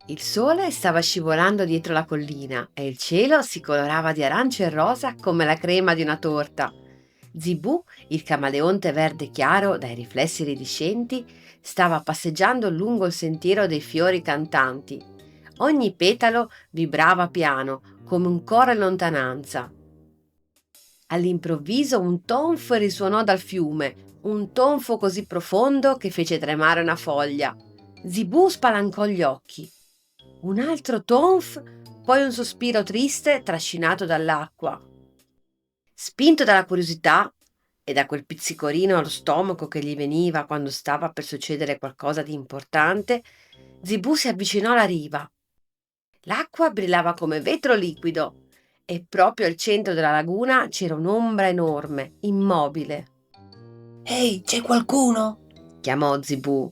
Il sole stava scivolando dietro la collina e il cielo si colorava di arancio e rosa come la crema di una torta. Zibù, il camaleonte verde chiaro dai riflessi iridescenti, stava passeggiando lungo il sentiero dei fiori cantanti. Ogni petalo vibrava piano, come un coro in lontananza. All'improvviso un tonfo risuonò dal fiume, un tonfo così profondo che fece tremare una foglia. Zibù spalancò gli occhi. Un altro tonf, poi un sospiro triste trascinato dall'acqua. Spinto dalla curiosità e da quel pizzicorino allo stomaco che gli veniva quando stava per succedere qualcosa di importante, Zibù si avvicinò alla riva. L'acqua brillava come vetro liquido e proprio al centro della laguna c'era un'ombra enorme, immobile. Ehi, c'è qualcuno? Chiamò Zibù.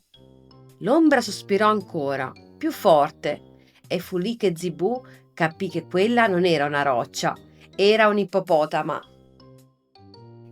L'ombra sospirò ancora, più forte, e fu lì che Zibù capì che quella non era una roccia, era un ippopotama.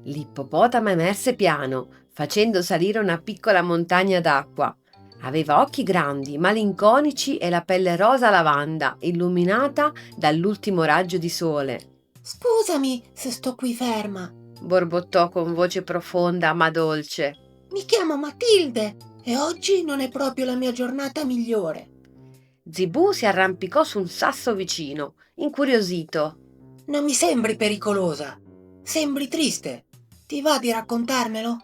L'ippopotama emerse piano, facendo salire una piccola montagna d'acqua. Aveva occhi grandi, malinconici e la pelle rosa lavanda, illuminata dall'ultimo raggio di sole. Scusami se sto qui ferma. Borbottò con voce profonda ma dolce. Mi chiamo Matilde e oggi non è proprio la mia giornata migliore. Zibù si arrampicò su un sasso vicino, incuriosito. Non mi sembri pericolosa. Sembri triste. Ti va di raccontarmelo?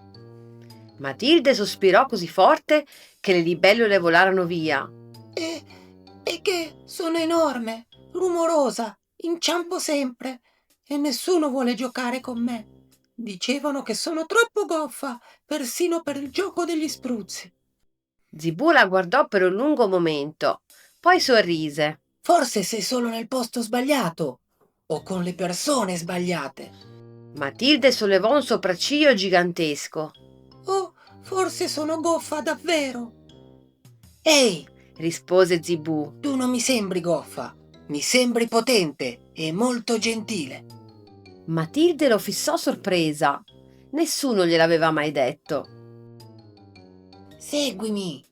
Matilde sospirò così forte che le libellule volarono via. È che sono enorme, rumorosa, inciampo sempre e nessuno vuole giocare con me. Dicevano che sono troppo goffa, persino per il gioco degli spruzzi. Zibù la guardò per un lungo momento, poi sorrise. Forse sei solo nel posto sbagliato o con le persone sbagliate. Matilde sollevò un sopracciglio gigantesco. O forse sono goffa davvero. Ehi, Rispose Zibù. tu non mi sembri goffa, mi sembri potente e molto gentile. Matilde lo fissò sorpresa. Nessuno gliel'aveva mai detto. Seguimi.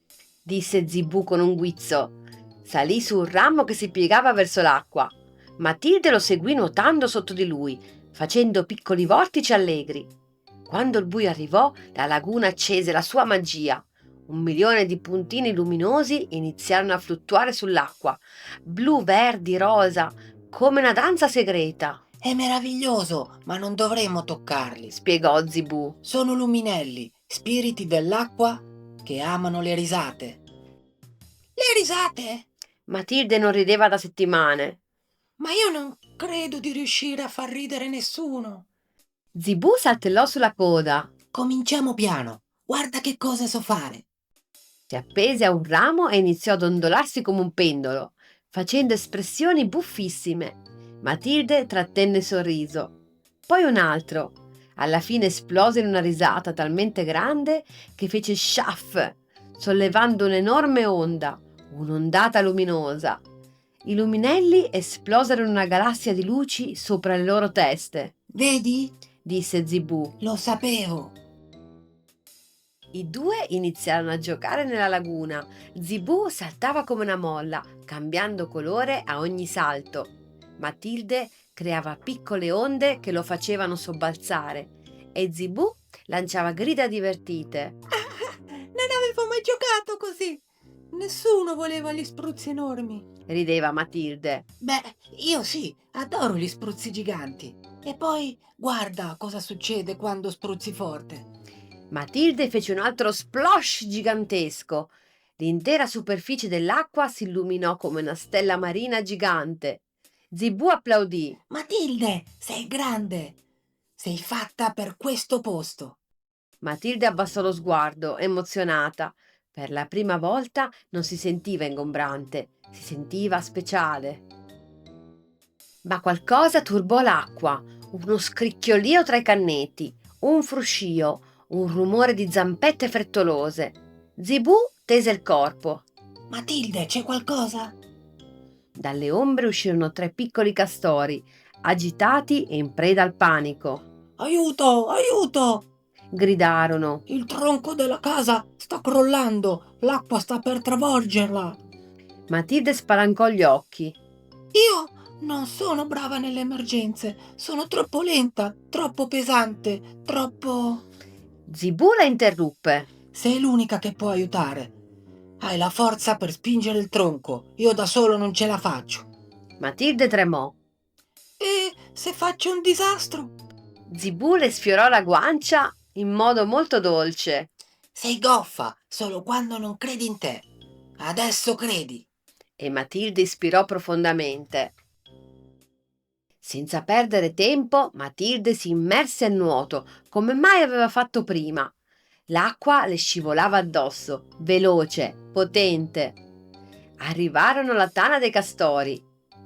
Disse Zibù con un guizzo. Salì su un ramo che si piegava verso l'acqua. Matilde lo seguì nuotando sotto di lui, facendo piccoli vortici allegri. Quando il buio arrivò, la laguna accese la sua magia. 1 milione di puntini luminosi iniziarono a fluttuare sull'acqua, blu, verdi, rosa, come una danza segreta, È meraviglioso, ma non dovremmo toccarli. spiegò Zibù. Sono luminelli, spiriti dell'acqua che amano le risate. Le risate? Matilde non rideva da settimane. Ma io non credo di riuscire a far ridere nessuno. Zibù saltellò sulla coda. Cominciamo piano. Guarda che cosa so fare. Si appese a un ramo e iniziò a dondolarsi come un pendolo, facendo espressioni buffissime. Matilde trattenne il sorriso. Poi un altro. Alla fine esplose in una risata talmente grande che fece sciaff, sollevando un'enorme onda, un'ondata luminosa. I luminelli esplosero in una galassia di luci sopra le loro teste, Vedi? disse Zibù. Lo sapevo. I due iniziarono a giocare nella laguna. Zibù saltava come una molla, cambiando colore a ogni salto. Matilde creava piccole onde che lo facevano sobbalzare e Zibù lanciava grida divertite. Non avevo mai giocato così. Nessuno voleva gli spruzzi enormi. Rideva Matilde. Beh, io sì, adoro gli spruzzi giganti. E poi guarda cosa succede quando spruzzi forte. Matilde fece un altro splosh gigantesco. L'intera superficie dell'acqua si illuminò come una stella marina gigante. Zibù applaudì. Matilde, sei grande. Sei fatta per questo posto. Matilde abbassò lo sguardo, emozionata. Per la prima volta non si sentiva ingombrante, si sentiva speciale. Ma qualcosa turbò l'acqua, uno scricchiolio tra i canneti, un fruscio, un rumore di zampette frettolose. Zibù tese il corpo. Matilde, c'è qualcosa? Dalle ombre uscirono 3 piccoli castori, agitati e in preda al panico. Aiuto, aiuto! Gridarono. Il tronco della casa sta crollando. L'acqua sta per travolgerla. Matilde spalancò gli occhi. Io non sono brava nelle emergenze, sono troppo lenta, troppo pesante, troppo... Zibù la interruppe. Sei l'unica che può aiutare. Hai la forza per spingere il tronco, io da solo non ce la faccio. Matilde tremò. E se faccio un disastro? Zibù le sfiorò la guancia in modo molto dolce. Sei goffa solo quando non credi in te. Adesso credi. E Matilde ispirò profondamente. Senza perdere tempo, Matilde si immerse a nuoto, come mai aveva fatto prima. L'acqua le scivolava addosso, veloce, potente. Arrivarono alla tana dei castori.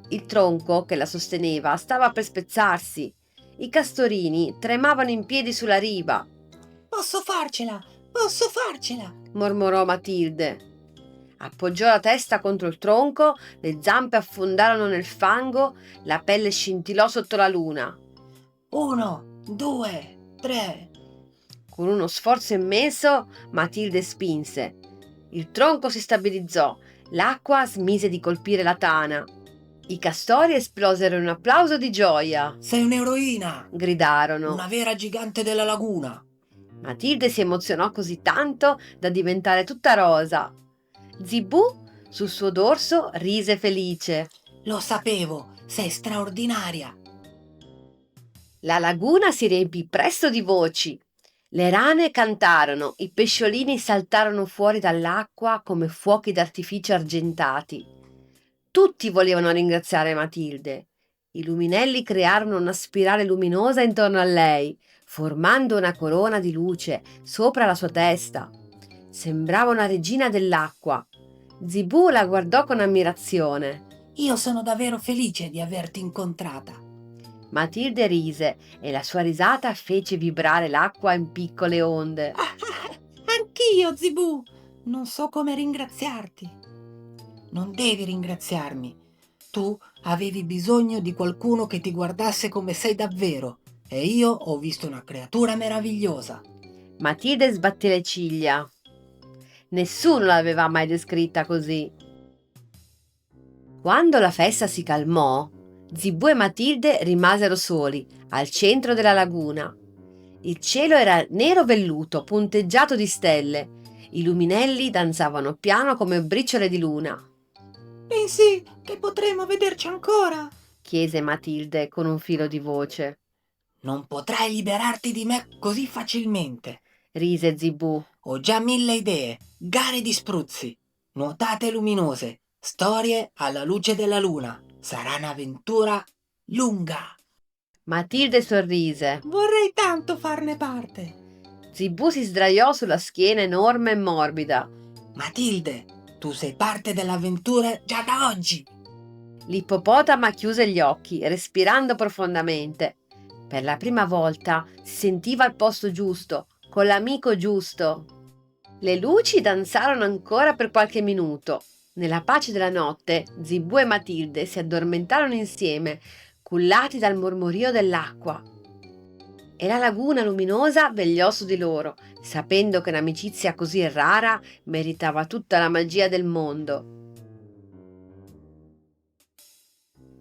Il tronco che la sosteneva stava per spezzarsi. I castorini tremavano in piedi sulla riva. Posso farcela, posso farcela. Mormorò Matilde. Appoggiò la testa contro il tronco, le zampe affondarono nel fango, la pelle scintillò sotto la luna. 1, 2, 3. Con uno sforzo immenso, Matilde spinse. Il tronco si stabilizzò, l'acqua smise di colpire la tana. I castori esplosero in un applauso di gioia. Sei un'eroina, Gridarono. una vera gigante della laguna. Matilde si emozionò così tanto da diventare tutta rosa. Zibù, sul suo dorso, rise felice. Lo sapevo, sei straordinaria. La laguna si riempì presto di voci. Le rane cantarono, i pesciolini saltarono fuori dall'acqua come fuochi d'artificio argentati. Tutti volevano ringraziare Matilde. I luminelli crearono una spirale luminosa intorno a lei, formando una corona di luce sopra la sua testa. Sembrava una regina dell'acqua. Zibù la guardò con ammirazione. Io sono davvero felice di averti incontrata. Matilde rise e la sua risata fece vibrare l'acqua in piccole onde. Anch'io, Zibù. Non so come ringraziarti. Non devi ringraziarmi. Tu avevi bisogno di qualcuno che ti guardasse come sei davvero e io ho visto una creatura meravigliosa. Matilde sbatté le ciglia. Nessuno l'aveva mai descritta così. Quando la festa si calmò, Zibù e Matilde rimasero soli, al centro della laguna. Il cielo era nero velluto, punteggiato di stelle. I luminelli danzavano piano come briciole di luna. Pensi che potremo vederci ancora? Chiese Matilde con un filo di voce. Non potrai liberarti di me così facilmente. Rise Zibù. Ho già 1000 idee, gare di spruzzi, nuotate luminose, storie alla luce della luna. Sarà un'avventura lunga. Matilde sorrise. Vorrei tanto farne parte. Zibù si sdraiò sulla schiena enorme e morbida. Matilde, tu sei parte dell'avventura già da oggi. L'ippopotama chiuse gli occhi, respirando profondamente. Per la prima volta si sentiva al posto giusto, con l'amico giusto. Le luci danzarono ancora per qualche minuto. Nella pace della notte, Zibù e Matilde si addormentarono insieme, cullati dal mormorio dell'acqua. E la laguna luminosa vegliò su di loro, sapendo che un'amicizia così rara meritava tutta la magia del mondo.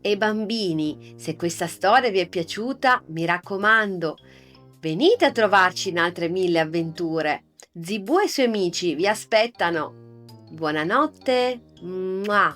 E bambini, se questa storia vi è piaciuta, mi raccomando, venite a trovarci in altre 1000 avventure. Zibù e i suoi amici vi aspettano. Buonanotte. Mua.